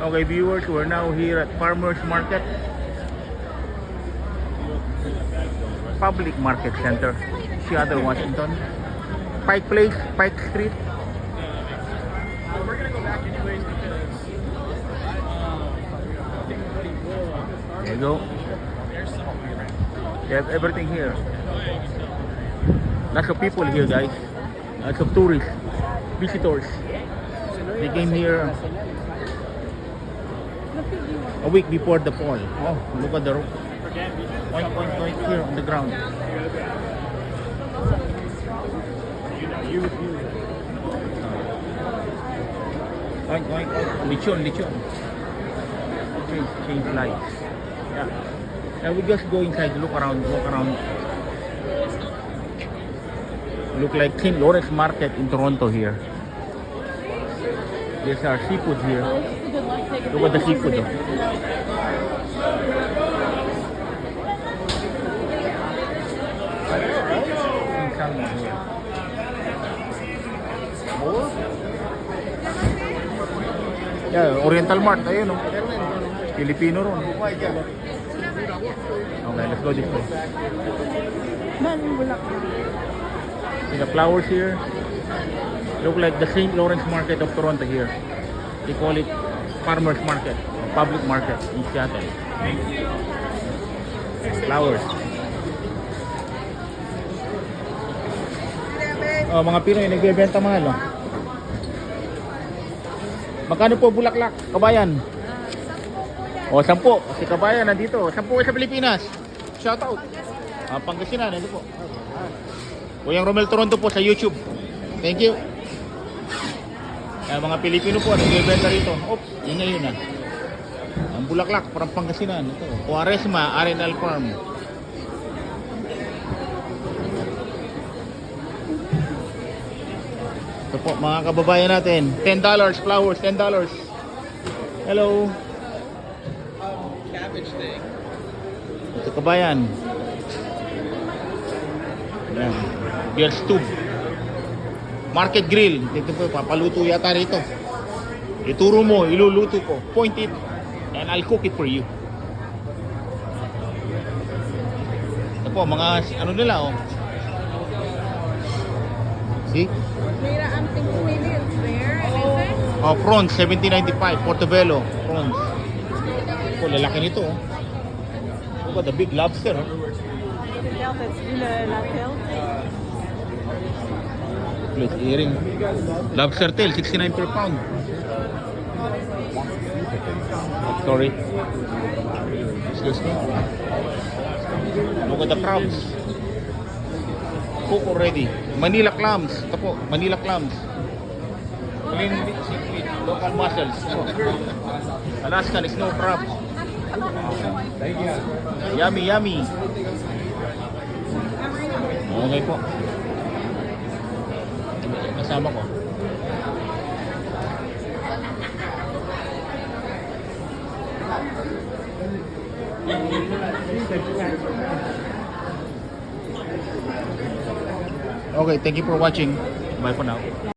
Okay, viewers, we're now here at Farmers Market, Public Market Center, Seattle, Washington. Pike Place, Pike Street. There you go. They have everything here. Lots of people here, guys. Lots of tourists, visitors. They came here a week before the fall. Oh, look at the rope. Point here on the ground. Point. Lechon. Change lights. Yeah. Now we just go inside, walk around. Look like St. Lawrence Market in Toronto here. There's our seafood here. Look at the seafood. Yeah, Oriental Mart, ayun, no? Filipino ron. Okay, let's go this way. See the flowers here. Look like the St. Lawrence Market of Toronto here. They call it Farmers Market, Public Market in Seattle. Flowers. Oh, mga Pinoy nagbebenta mahal, oh. Magkano po bulaklak, kabayan? O, 10. Si kabayan nandito. 10 sa Pilipinas. Shout out. Pangasinan, ito po. Kuyang Romel Toronto po sa YouTube. Thank you. Mga Pilipino po, nagbebenta rito. Oops, yun na. Ang bulaklak, parang Pangasinan. Ito, Quaresma, Arenal Farm. Ito po, mga kababayan natin. $10, flowers, $10. Hello. Cabbage thing. Ito kabayan. Ayan. Beer stew. Market grill. Dito po, papaluto yata rito. Ituro mo, iluluto ko. Point it, and I'll cook it for you. Ito po, mga ano nila, oh. See? Oh, prawns, $17.95. Portobello, prawns. Oh, lalaki nito, oh. Look at the big lobster, oh. Plate earring. Lobster tail, $69 per pound. Sorry. Excuse me. Look at the crabs. Cook already. Manila clams. Ito po, Manila clams. Clean seafood, local mussels. Alaskan snow crab. Yummy. Okay po. Kasama ko. Okay, thank you for watching. Bye for now.